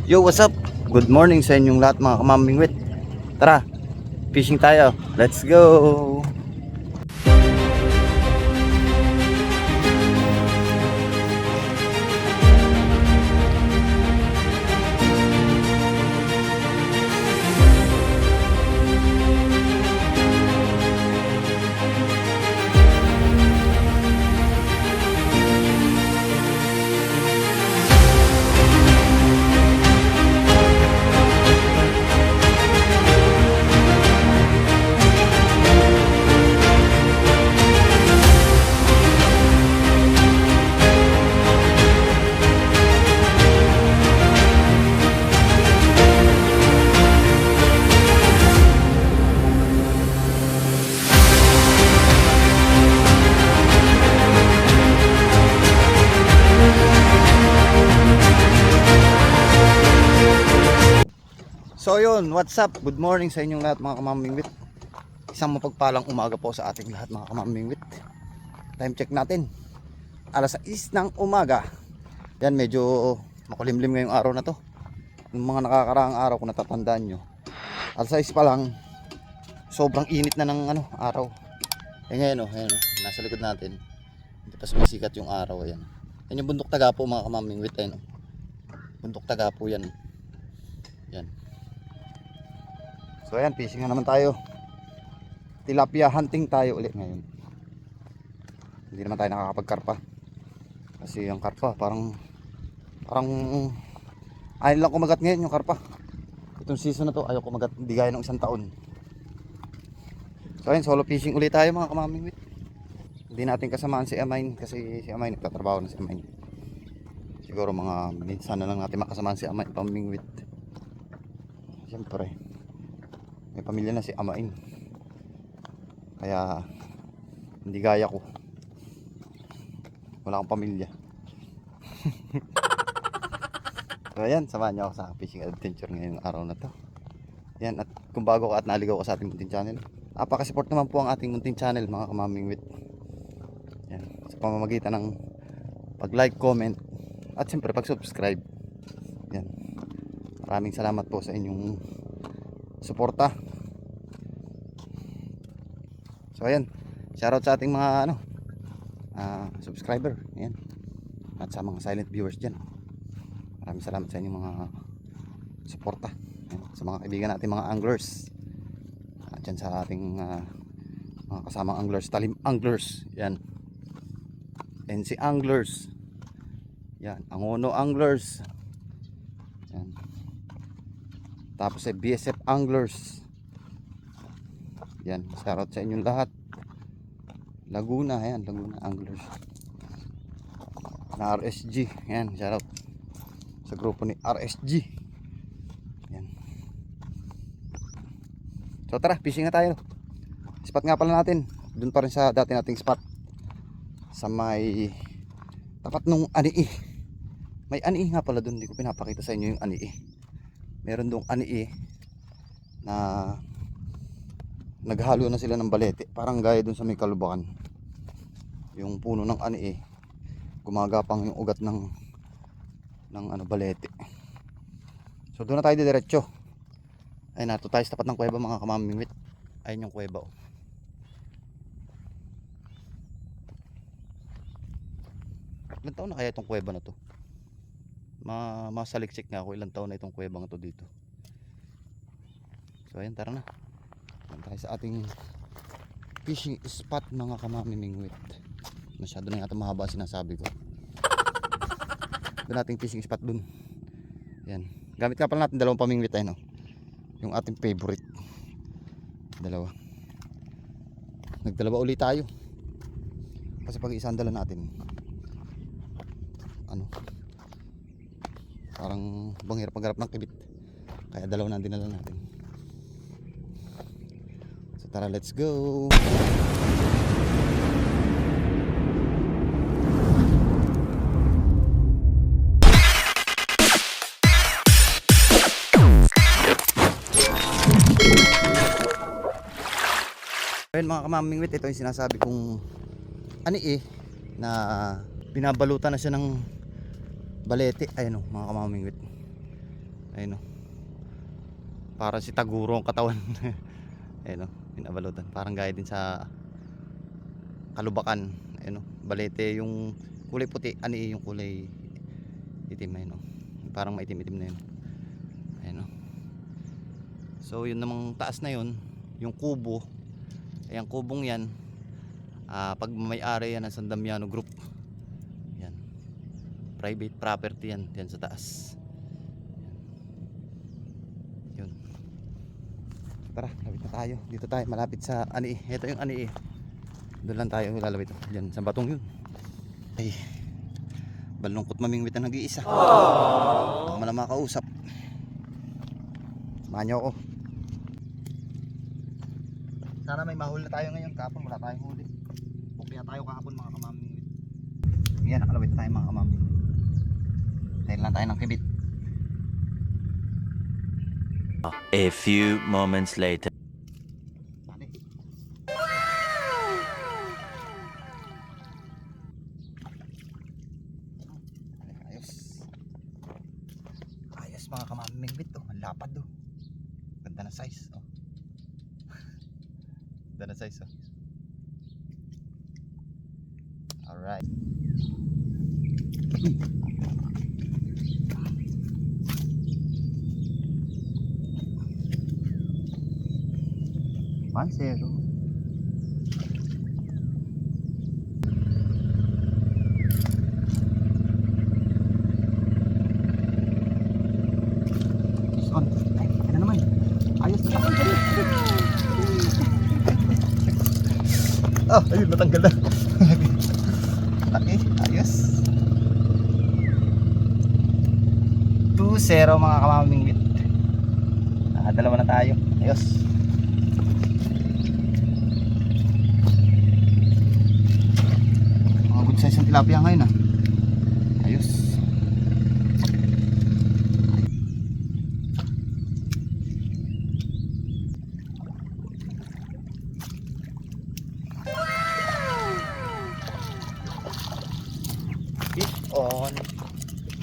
Yo, what's up? Good morning sa inyong lahat mga kamamingwit. Tara, fishing tayo. Let's go! So yun, what's up? Good morning sa inyong lahat mga kamamingwit. Isang mapagpalang umaga po sa ating lahat mga kamamingwit. Time check natin, alas 6 ng umaga. Yan, medyo makulimlim ngayong araw na to. Yung mga nakakaraang araw kung natatandaan nyo, alas 6 pa lang, sobrang init na ng araw. Ngayon nasa likod natin, hindi pa sumisikat yung araw. Ayan, yan yung bundok Tagapo mga kamamingwit. Ayan, bundok Tagapo yan. Yan. So ayan, fishing na naman tayo. Tilapia hunting tayo ulit ngayon. Hindi naman tayo nakakapagkarpa. Kasi yung karpa parang ayaw lang kumagat ngayon yung karpa. Itong season na to ayaw kumagat, hindi gaya ng isang taon. So ayan, solo fishing ulit tayo mga kamamingwit. Hindi natin kasamaan si Amain kasi si Amain nagtatrabaho na si Amain. Siguro mga minsan na lang natin makasamaan si Amain pamingwit. Siyempre may pamilya na si Amain, kaya hindi gaya ko, wala akong pamilya. So ayan, samahan niyo ako sa fishing adventure ngayong araw na to. Yan, at kung bago ka at naligaw ka sa ating munting channel, napaka-support naman po ang ating munting channel mga kamamingwit. Yan, sa pamamagitan ng pag-like, comment at siyempre pag-subscribe. Yan, maraming salamat po sa inyong suporta. So ayan, shoutout sa ating mga subscriber. Ayan, at sa mga silent viewers dyan, maraming salamat sa inyong mga suporta. Ayan, sa mga kaibigan natin mga anglers, at dyan sa ating mga kasamang anglers, Talim Anglers, yan, NC Anglers, yan, Angono Anglers, yan, tapos ay BSF Anglers. Yan, shoutout sa inyong lahat. Laguna, ayan, Laguna Anglers. Na RSG, ayan, shoutout sa grupo ni RSG. Yan. So tara, fishing na tayo. Spot nga pala natin, dun pa rin sa dati nating spot, sa may tapat nung ani. May ani nga pala dun, hindi ko pinapakita sa inyo yung ani. Meron dong ani na naghalo na sila ng balete, parang gaya dun sa may Kalubakan. Yung puno ng ani gumagapang yung ugat ng balete. So doon na tayo diretso. Ay, nato tayo sa tapat ng kuweba mga kamamingwit. Ayun yung kuweba. Ilang taon na kaya itong kuweba na to? Masaliksik nga ako ilang taon na itong kuwebang ito dito. So ayan, tara na. Ayan tayo sa ating fishing spot mga kamamingwit. Masyado na yata mahaba sinasabi ko. Doon ating fishing spot dun. Ayan, gamit nga pala natin dalawang pamingwit ay, no? Yung ating favorite dalawa. Nagdalawa ulit tayo kasi pag isang dala natin parang banghirap magharap ng kibit, kaya dalawa na dinala natin. So tara, let's go. Ayun mga kamamingwit, ito yung sinasabi kong na binabalutan na siya ng balete. Ayun o mga kamamingwit, Ayun o. Para si Taguro ang katawan. Ayun o, pinabalutan. Parang gaya din sa Kalubakan. Ayun o, balete yung kulay puti, ani yung kulay itim. Ayun o, parang maitim-itim na yun. Ayun o. So yun namang taas na yun, yung kubo. Ayan, kubong yan, pag may-ari yan ng San Damiano Group. Yan, private property yan, yan sa taas. Yun. Tara, lapit na tayo. Dito tayo, malapit sa ani. Ito yung ani. Doon lang tayo lalapit. Diyan, sa batong yun. Ay, balungkot mamingwit na nag-iisa. Baka man lang makausap. Samahan niyo ako. Sana may mahuli na tayo ngayon. Kahapon wala tayong huli. Kaya tayo kahapon mga kamamingwit. Yan, nakalawit na tayo mga kamamingwit. Dahil lang tayo ng kibit. A few moments later. Ayos. Ayos mga kamamingwit. Oh, ang lapad oh. Ganda na size oh. Ganda na size oh. Alright. Pansero. On. Ay, ano naman? Ayos na tapos. Ah, ayun, natanggal na. Laki, ayos. 2-0 mga kamamingwit. Nakadalawa na tayo. Ayos. Mga good size ang tilapia ngayon ah. Ayos. Fish on.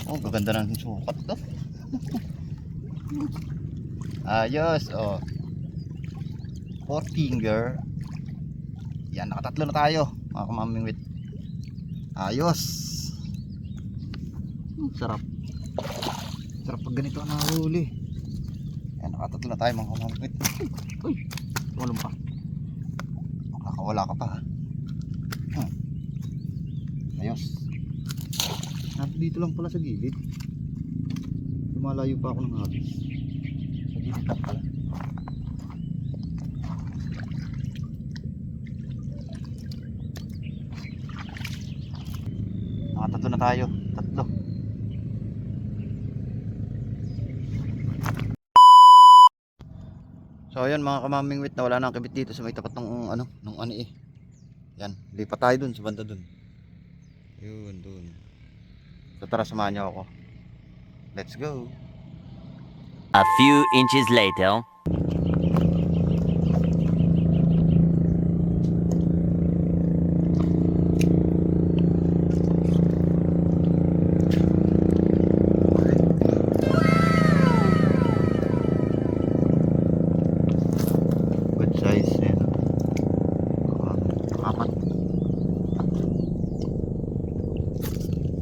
Oh, gaganda ng sukat to. Ayos, oh. 4 finger. Yan, nakatatlo na tayo, mga kamamingwit. Ayos. Sarap. Sarap pag ganito ang nahuli. Yan, nakatatlo na tayo, mga kamamingwit. Uy, tumulong pa. Makakawala ka pa. Ayos. Dito lang pala sa gilid. Lumalayo pa ako ng habis. Sa gilid lang pala. Nakatatlo na tayo. Tatlo. So ayun mga kamamingwit, na wala na ang kabit dito sa may tapat ng ano, ng ani eh. Yan, lipat tayo dun sa banda dun. Yun, dun. So tara, samahan niyo ako. Let's go. A few inches later. Good size yan. Apat.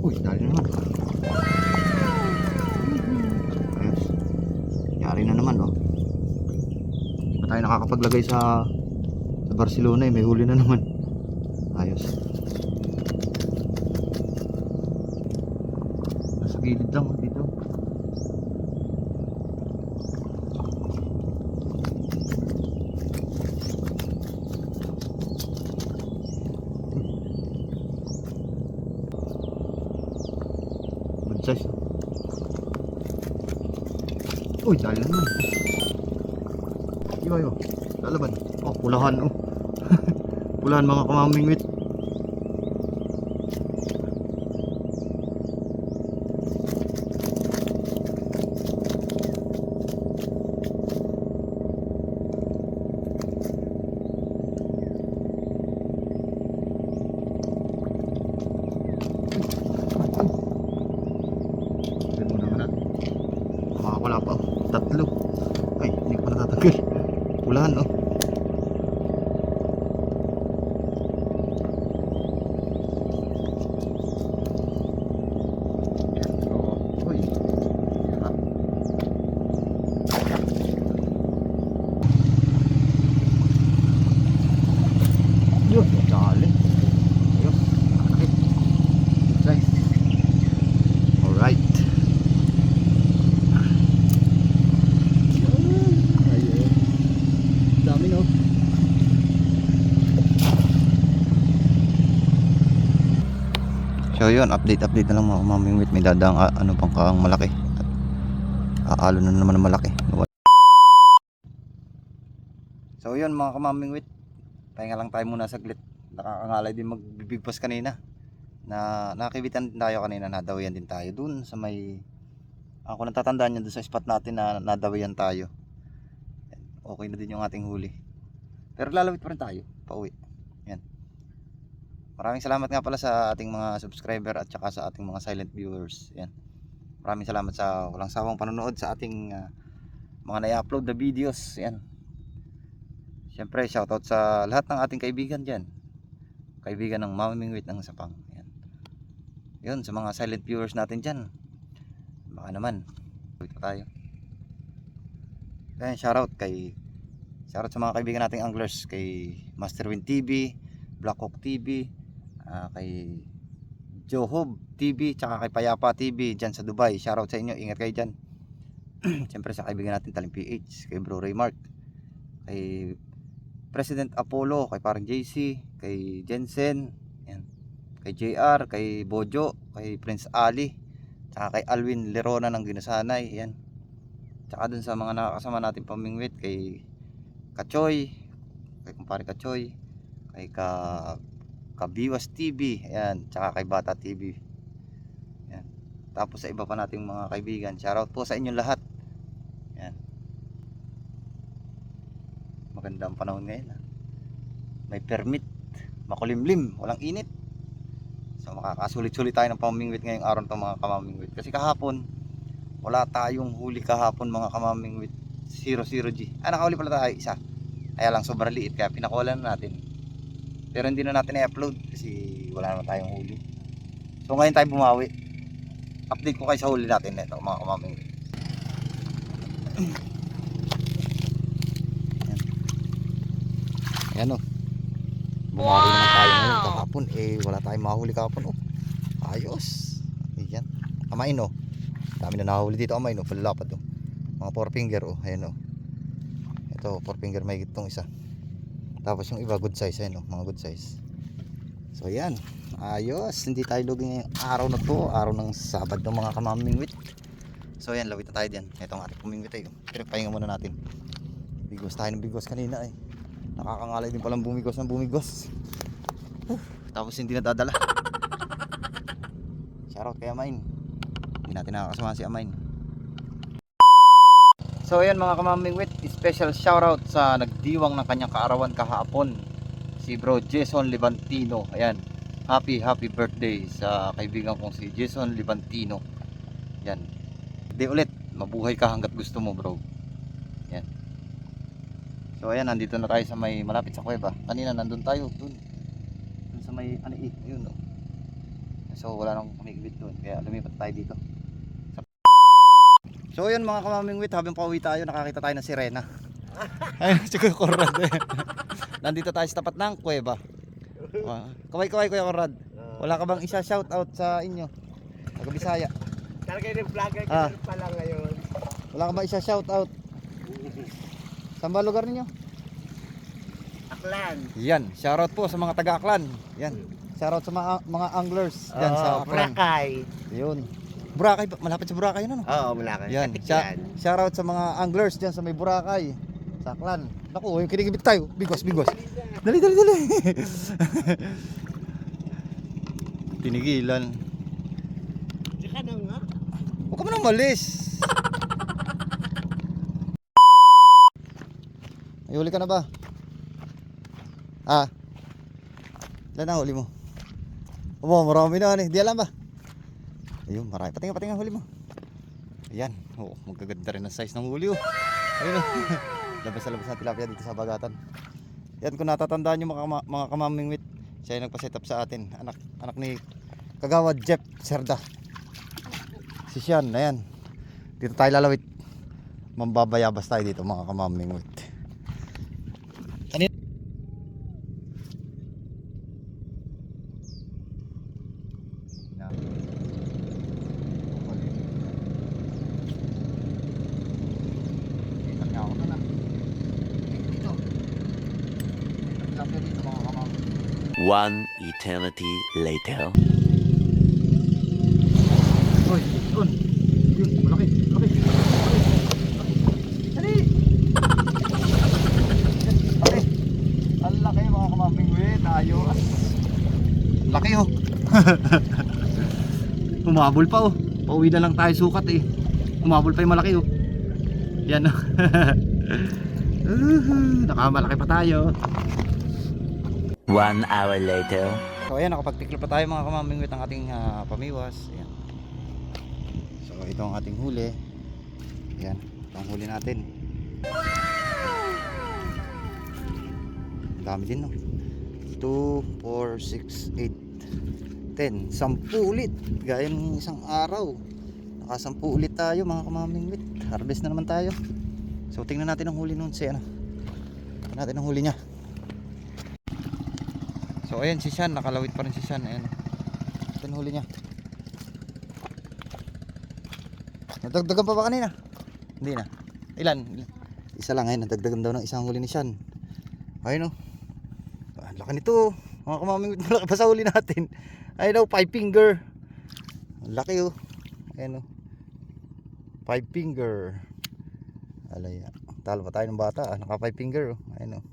Uy, dali naman. Ayos. Yari na naman oh. Hindi pa tayo nakakapaglagay sa Barcelona eh. May huli na naman. Ayos. Nasa gilid lang dito. Good size. Uy, dali na naman. Iwayo. Lalaban. Oh, pulahan oh. Pulahan mga kamamingwit. Tignan mo naman natin. Makakula pa. Tatlo. Ay, hindi ko pa natatanggal. Ulan oh. Uy. Yun, dali. Ayun. Okay. Nice. Alright. Ayun. Dami no. So yun, update na lang mga mamingwit. May dadang ano pang kaang malaki. Aalo na naman ng malaki. So yun mga kamamingwit, pahinga lang tayo muna saglit. Nakakangalay din magbibigpas kanina. Na nakibitan din tayo kanina, nadawian din tayo dun sa may, ako natatandaan nyo dun sa spot natin na nadawian tayo. Okay na din yung ating huli. Pero lalawit pa rin tayo, pauwi. Yan. Maraming salamat nga pala sa ating mga subscriber at saka sa ating mga silent viewers. Yan. Maraming salamat sa walang sawang panonood sa ating mga na-upload na videos. Yan. Siyempre, shoutout sa lahat ng ating kaibigan dyan. Kaibigan ng mamimingwit ng Sapang. Yan. Yun, sa mga silent viewers natin dyan. Baka naman. Ito tayo. Yan, shoutout sa mga kaibigan nating anglers. Kay Master Win TV, Black Hawk TV, kay Johob TV, tsaka kay Payapa TV dyan sa Dubai. Shoutout sa inyo, ingat kayo dyan. Siyempre sa kaibigan natin Talim PH, kay Bro Ray Mark, kay President Apollo, kay parang JC, kay Jensen, yan, kay JR, kay Bojo, kay Prince Ali, tsaka kay Alwin Lerona ng Ginasanay, yan. Tsaka dun sa mga nakakasama natin pamingwit, kay Kachoy, kay kumpare Kachoy, kay Kabiwas TV, yan, tsaka kay Bata TV. Yan. Tapos sa iba pa nating mga kaibigan, shoutout po sa inyong lahat. Yan. Magandang panahon ngayon. May permit, makulimlim, walang init. So makakasulit-sulit tayo ng pamingwit ngayong araw ng mga kamamingwit. Kasi kahapon, wala tayong huli kahapon mga kamamingwit. 00G. Nakahuli pala tayo isa. Kaya lang sobrang liit kaya pinakuha na natin. Pero hindi na natin i-upload kasi wala naman tayong huli. So ngayon tayo bumawi. Update ko kayo sa huli natin nito mga kamamingwit. Ayan o. Bumawi naman tayo ngayon kahapon. Wala tayong mahuli kahapon o. Ayos. Ayan. Amain o. Dami na nahuli dito amain o. Palalapad o. Mga 4 finger o. Ayan o. Ito 4 finger may gitong isa. Tapos yung iba good size. Ayan o. Mga good size. So ayan. Ayos. Hindi tayo lugi ngayong araw na to. Araw ng Sabado ng mga kamamingwit. So ayan. Lawit na tayo dyan. Itong ating pumingwit tayo. Pinagpahinga muna natin. Bigos tayo ng bigos kanina eh. Nakakangalay din palang bumigos ng bumigos. Tapos hindi nadadala. Shoutout kay Amain. Hindi natin nakakasama si Amain. So ayan mga kamamingwit, special shoutout sa nagdiwang ng kanyang kaarawan kahapon, si Bro Jason Libantino. Ayan, happy birthday sa kaibigan kong si Jason Libantino. Yan. Di ulit, mabuhay ka hanggat gusto mo bro. Yan. So ayan, nandito na tayo sa may malapit sa kuweba. Kanina nandun tayo dun sa may ani yun oh. So wala nang kumikibit dun kaya lumipat tayo dito. So ayan mga kamamingwit, habang pauwi tayo nakakita tayo ng sirena. Ayun si Kuya Conrad. Nandito tayo sa tapat ng kuweba. Kaway Kuya Conrad. Wala ka bang isa shout out sa inyo? Taga Bisaya. Talaga yung vlogger ka pala ngayon. Wala ka bang isa shout out? Saan ba lugar ninyo? Aklan. Yan, shoutout po sa mga taga-Aklan. Yan. Shoutout sa mga anglers diyan sa Aklan. Boracay. Yun. Boracay, malapit sa Boracay na no? Oo, Boracay. Yan. Shoutout sa mga anglers diyan sa may Boracay, sa Aklan. Naku, yung kinigibit tayo. Bigos. Dali. Tinigilan. Tsaka na nga. Huwag ka mo nang malis. Ay, huli ka na ba? Ilan na huli mo? Marami na eh. Di alam ba? Ayun, marami. Patinga huli mo. Yan. Oo, magaganda rin ang size ng huli oh. Ayun oh. Labas na labas na tilapia dito sa Bagatan. Yan, kung natatandaan nyo mga kamamingwit, siya yung nagpa-set up sa atin. Anak ni Kagawad Jeff Serda. Si Sian, ayan. Dito tayo lalawit. Mambabayabas tayo dito mga kamamingwit. One eternity later. Hoy, yun. Yun, malaki. Malaki. Dali! Laki. Ang laki mga kamamingwit. Ayos. Laki oh. Umabol pa oh. Pauwi na lang tayo sukat eh. Umabol pa yung malaki oh. Yan oh. Nakamalaki pa tayo. 1 hour later. So ayan, nakapagtiklo pa tayo mga kamamingwit ng ating pamiwas. Ayan. So ito ang ating huli. Ayan, ito ang huli natin. Ang dami din no. 2, 4, 6, 8, 10 10 ulit. Gaya ng isang araw. Naka 10 ulit tayo mga kamamingwit. Harvest na naman tayo. So tingnan natin ang huli nun si ano. Tingnan natin ang huli niya. So ayan si Sean, nakalawit pa rin si Sean. Ayan. Ito ang huli niya. Nadagdagan pa ba kanina? Hindi na. Ilan? Isa lang ngayon, nadagdagan daw ng isang huli ni Sean. Ayun oh. Ang laki nito. Mga kamamingwit, malaki pa sa huli natin. Ayun oh, 5 finger. Ang laki oh. Ayun oh. 5 finger. Alay. Talo pa tayo ng bata. Naka 5 finger oh. Ayun oh.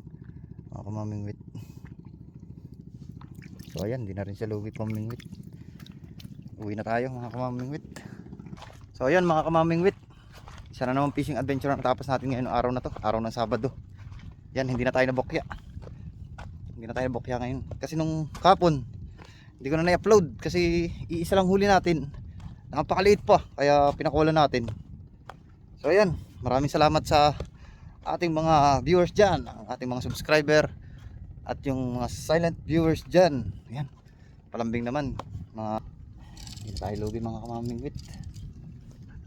Mga kamamingwit. So ayan, di na rin siya lugi pamingwit. Uwi na tayo mga kamamingwit. So ayan mga kamamingwit, isa na naman fishing adventure na natapos natin ngayon araw na to, araw ng Sabado. Yan, hindi na tayo nabokya. Hindi na tayo nabokya ngayon. Kasi nung kapon, hindi ko na na-upload kasi iisa lang huli natin. Napakaliit pa, kaya pinakulan natin. So ayan, maraming salamat sa ating mga viewers dyan, ang ating mga subscriber. At yung mga silent viewers dyan. Ayan, palambing naman. Hindi tayo lugi mga kamamingwit.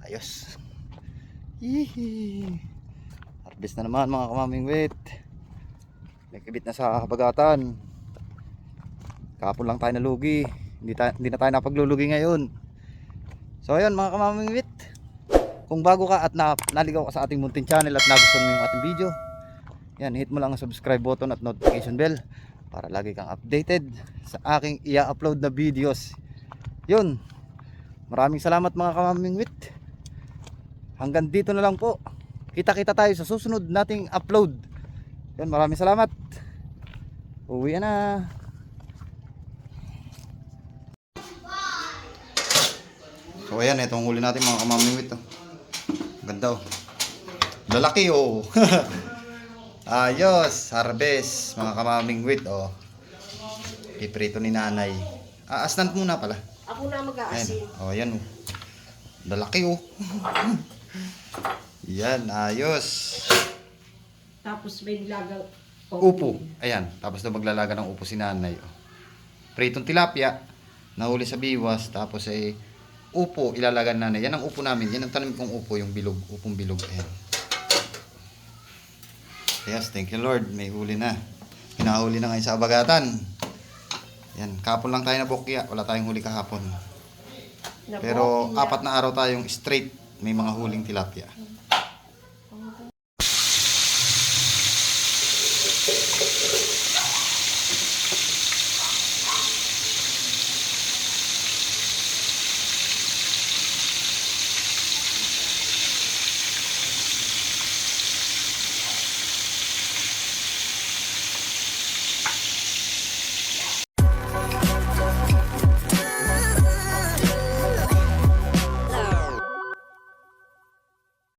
Ayos. Hihi. Harvest na naman mga kamamingwit. May kibit na sa Bagatan. Kapon lang tayo nalugi. Hindi na tayo napaglulugi ngayon. So ayun mga kamamingwit, kung bago ka at naligaw ka sa ating munting channel at nagustuhan mo yung ating video, yan, hit mo lang ang subscribe button at notification bell para lagi kang updated sa aking i-upload na videos. Yun, maraming salamat mga kamamingwit. Hanggang dito na lang po. Kita-kita tayo sa susunod nating upload. Yan, maraming salamat. Uwi na. So ayan, itong huli natin mga kamamingwit oh. Ganda oh. Lalaki oh. Ayos, harvest mga kamamingwit oh. Iprito ni nanay. Aasnan muna pala. Ako na mag-aasin. Oh, ayan oh. Lalaki oh. Yan, ayos. Tapos may nilagang Upo. Ayan, tapos na maglalaga ng upo si nanay oh. Pritong tilapia, nahuli sa biwas, tapos ay upo ilalagan nanay. Yan ang upo namin. Yan ang tanim kong upo, yung bilog, upong bilog. Ayan. Yes, thank you Lord. May huli na. Pinahuli na ngayon sa Bagatan. Yan, kahapon lang tayo nabokya. Wala tayong huli kahapon. Pero 4 na araw tayong straight. May mga huling tilapia.